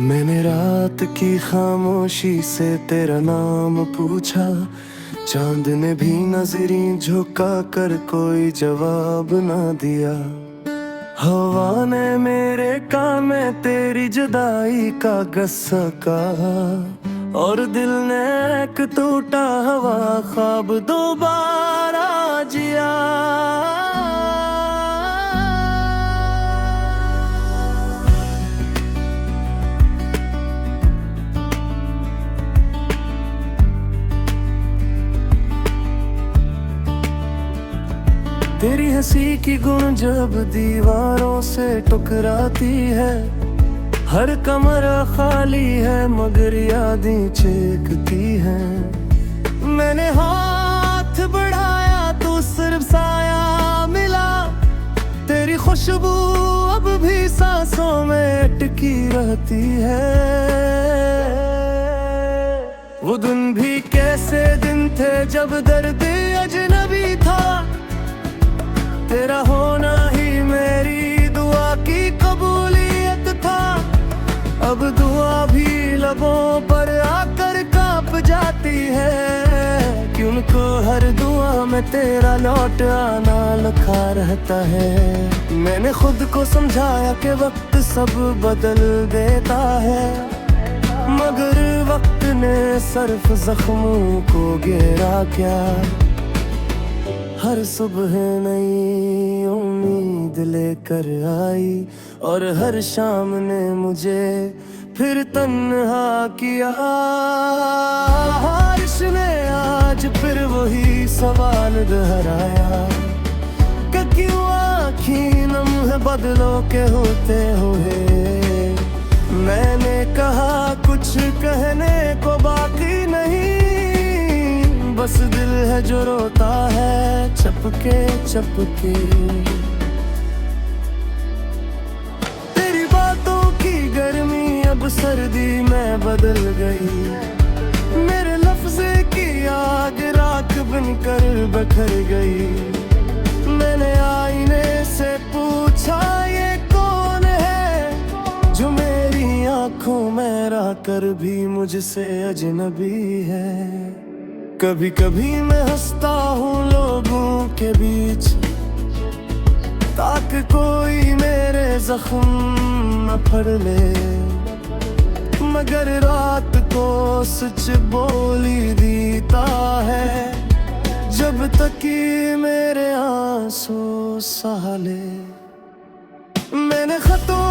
मैंने रात की खामोशी से तेरा नाम पूछा। चांद ने भी नजरें झुका कर कोई जवाब ना दिया। हवा ने मेरे कान में तेरी जुदाई का गस्सा कहा, और दिल ने एक टूटा हवा ख्वाब दोबारा जिया। तेरी हंसी की गूंज जब दीवारों से टकराती है, हर कमरा खाली है मगर यादें चीखती हैं। मैंने हाथ बढ़ाया तो सिर्फ साया मिला, तेरी खुशबू अब भी सांसों में अटकी रहती है। वो दिन भी कैसे दिन थे जब दर्द अजनबी था, तेरा होना ही मेरी दुआ की कबूलियत था। अब दुआ भी लबों पर आकर कांप जाती है, क्योंकि हर दुआ में तेरा लौट आना लिखा रहता है। मैंने खुद को समझाया कि वक्त सब बदल देता है, मगर वक्त ने सिर्फ जख्मों को घेरा क्या। हर सुबह नई उम्मीद लेकर आई, और हर शाम ने मुझे फिर तन्हा किया। बारिश ने आज फिर वही सवाल दोहराया कि क्यों आँखें नम है बदलों के होते हुए। मैंने कहा कुछ कहने को बाकी नहीं, बस दिल है जो रोता है चपके चपके। तेरी बातों की गर्मी अब सर्दी में बदल गई, मेरे लफ्ज़े की आग राख बनकर बिखर गई। मैंने आईने से पूछा ये कौन है, जो मेरी आंखों में रह कर भी मुझसे अजनबी है। कभी कभी मैं हंसता हूँ लोगों के बीच, ताकि कोई मेरे जख्म न पढ़ ले, मगर रात को सच बोली देता है जब तक ये मेरे आंसू सहा ले। मैंने खतों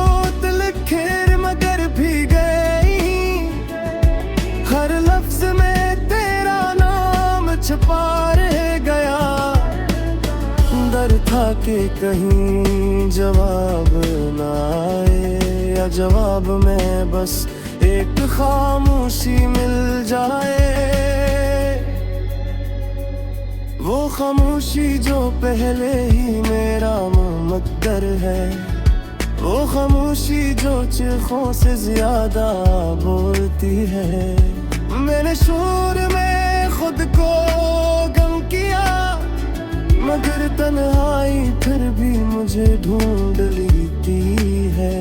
लिखे मगर भी गई, हर लफ्ज में छुपा रह गया। डर था कि कहीं जवाब ना आए, या जवाब में बस एक खामोशी मिल जाए। वो खामोशी जो पहले ही मेरा मुकद्दर है, वो खामोशी जो चीखों से ज्यादा बोलती है। मैंने शोर में खुद को गम किया, मगर तन्हाई फिर भी मुझे ढूंढ लेती है।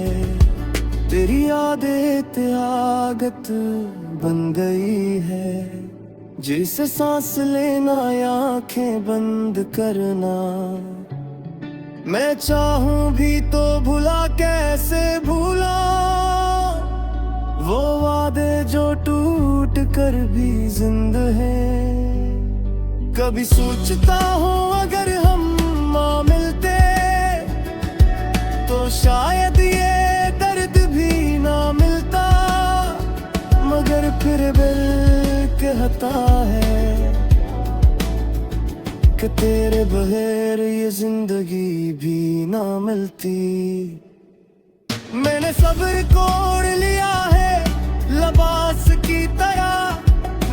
तेरी आदत आदत बन गई है, जैसे सांस लेना या आंखें बंद करना। मैं चाहूं भी तो भुला कैसे भूला, वो वादे जो टूट कर भी जिंदा है। कभी सोचता हूँ अगर हम माँ मिलते तो शायद ये दर्द भी ना मिलता, मगर फिर दिल कहता है कि तेरे बगैर ये जिंदगी भी ना मिलती। मैंने सब्र कोड़ लिया है लबास की तरह,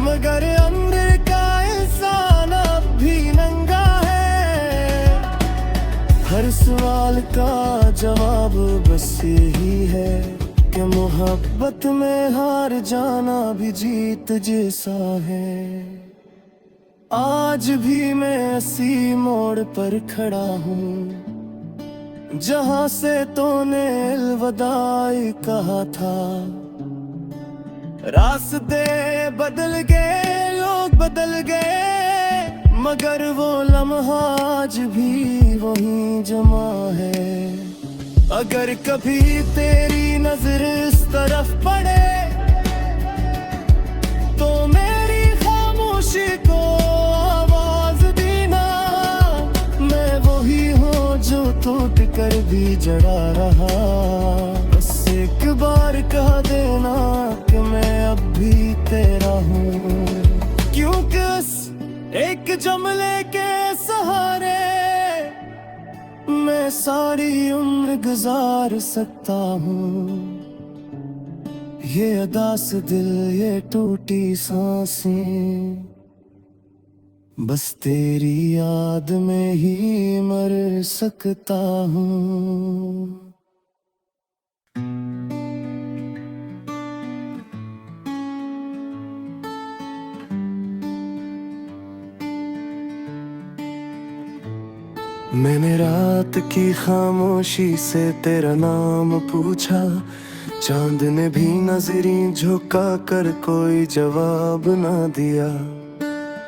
मगर अंदर का इंसान अब भी नंगा है। हर सवाल का जवाब बस यही है कि मोहब्बत में हार जाना भी जीत जैसा है। आज भी मैं इसी मोड़ पर खड़ा हूँ, जहाँ से तूने अलविदाई कहा था। रास्ते बदल गए, लोग बदल गए, मगर वो लम्हा आज भी वही जमा है। अगर कभी तेरी नजर इस तरफ पड़े तो मेरी खामोशी को आवाज देना। मैं वही हूँ जो टूट कर भी जड़ा रहा। बस एक बार कह देना कि मैं अब भी तेरा हूँ, क्योंकि उस एक जुमले के सहारे मैं सारी उम्र गुजार सकता हूँ। ये अदास दिल, ये टूटी सांसें, बस तेरी याद में ही मर सकता हूँ। मैंने रात की खामोशी से तेरा नाम पूछा, चांद ने भी नजरें झुका कर कोई जवाब ना दिया।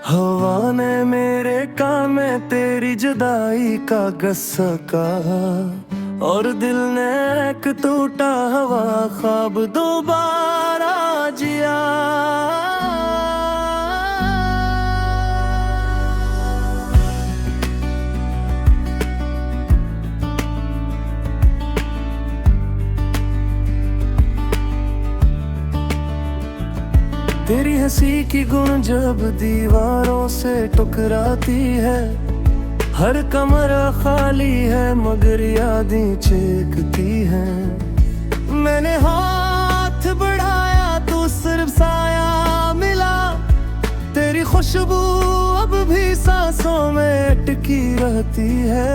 हवा ने मेरे कान में तेरी जुदाई का गस्सा कहा, और दिल ने एक टूटा हवा ख्वाब दोबारा जिया। तेरी हंसी की गूंज जब दीवारों से टकराती है, हर कमरा खाली है मगर यादें चीखती हैं। मैंने हाथ बढ़ाया तो सिर्फ साया मिला, तेरी खुशबू अब भी सांसों में अटकी रहती है।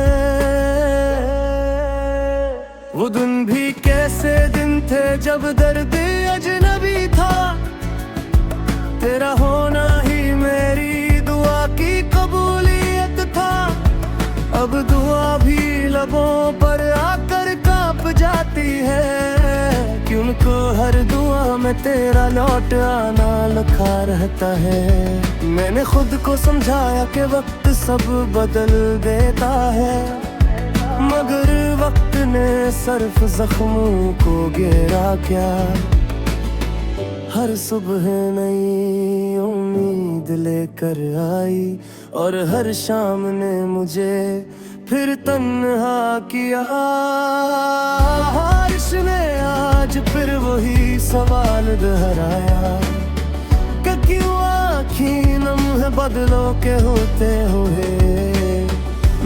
वो दिन भी कैसे दिन थे जब दर्द अजनबी था, तेरा होना ही मेरी दुआ की कबूलियत था। अब दुआ भी लबों पर आकर कांप जाती है, क्योंकि हर दुआ में तेरा लौट आना लिखा रहता है। मैंने खुद को समझाया कि वक्त सब बदल देता है, मगर वक्त ने सिर्फ जख्मों को घेरा क्या। हर सुबह नई उम्मीद लेकर आई, और हर शाम ने मुझे फिर तन्हा किया। बारिश ने आज फिर वही सवाल दोहराया कि क्यों आँखें नम है बदलों के होते हुए।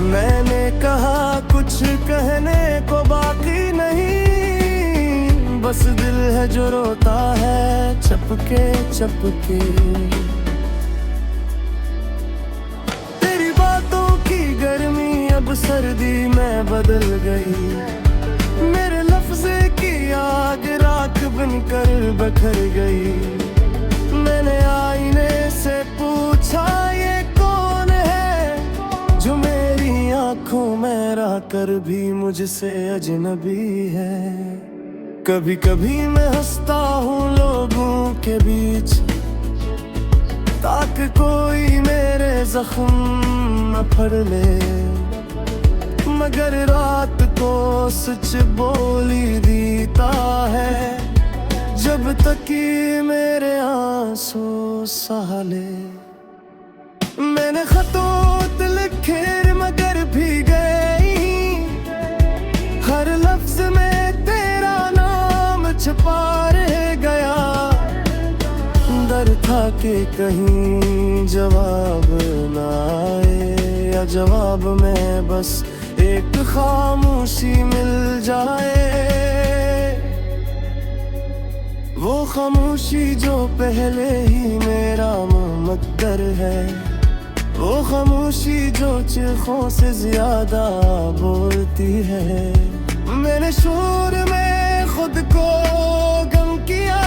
मैंने कहा कुछ कहने को बाकी नहीं, बस दिल है जो रोता है चपके चपके। तेरी बातों की गर्मी अब सर्दी में बदल गई, मेरे लफ्ज़े की आग राख बनकर बखर गई। मैंने आईने से पूछा ये कौन है, जो मेरी आंखों में रह कर भी मुझसे अजनबी है। कभी कभी मैं हंसता हूँ लोगों के बीच, ताकि कोई मेरे जख्म न पढ़ ले, मगर रात को सच बोली देता है जब तक ये मेरे आंसू सहा ले। मैंने खतों लिखे मगर भी गई, हर लफ्ज में छुपा रह गया। डर था कि कहीं जवाब ना आए, या जवाब में बस एक खामोशी मिल जाए। वो खामोशी जो पहले ही मेरा मुकद्दर है, वो खामोशी जो चीखों से ज्यादा बोलती है। मैंने शोर में खुद को गम किया,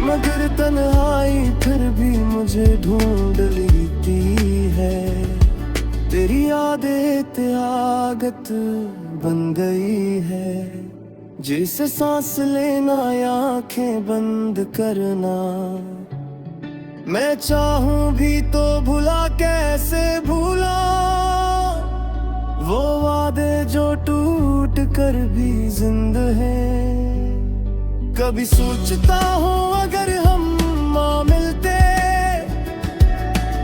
मगर तन्हाई फिर भी मुझे ढूंढ लेती है। तेरी यादें त्यागत बन गई है, जिसे सांस लेना या आंखें बंद करना, मैं चाहूं भी तो भुला कैसे भूला वो वादे जो टूट कर भी जिंदा है। कभी सोचता हूँ अगर हम माँ मिलते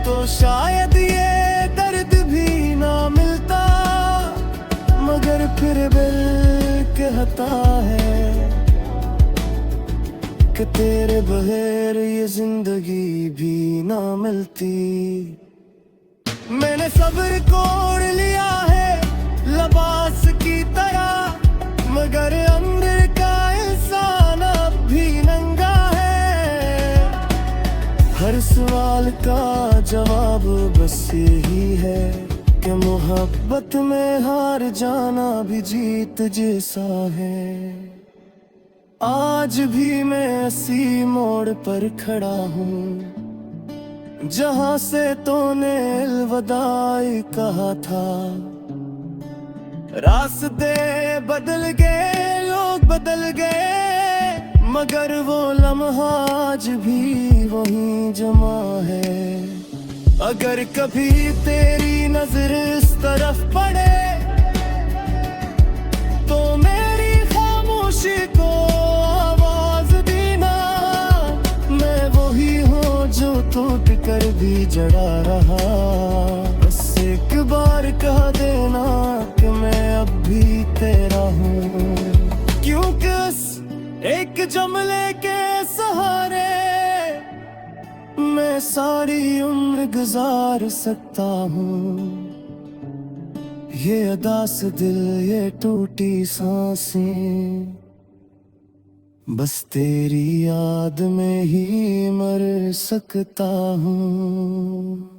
तो शायद ये दर्द भी ना मिलता, मगर फिर दिल कहता है कि तेरे बगैर ये जिंदगी भी ना मिलती। मैंने सब्र कोड़ लिया है लिबास की तरह, मगर अंदर का इंसान अब भी नंगा है। हर सवाल का जवाब बस यही है कि मोहब्बत में हार जाना भी जीत जैसा है। आज भी मैं इसी मोड़ पर खड़ा हूँ जहाँ से तूने अलविदाई कहा था। रास्ते बदल गए, लोग बदल गए, मगर वो लम्हा आज भी वहीं जमा है। अगर कभी तेरी नजर इस तरफ पड़े तो मेरी खामोशी को आवाज देना। मैं वही हूँ जो टूट कर भी जड़ा रहा, बस एक बार कह देना कि मैं अब भी तेरा हूँ। क्योंकि उस एक जुमले के सहारे मैं सारी उम्र गुजार सकता हूँ। ये अदास दिल, ये टूटी सांसें, बस तेरी याद में ही मर सकता हूँ।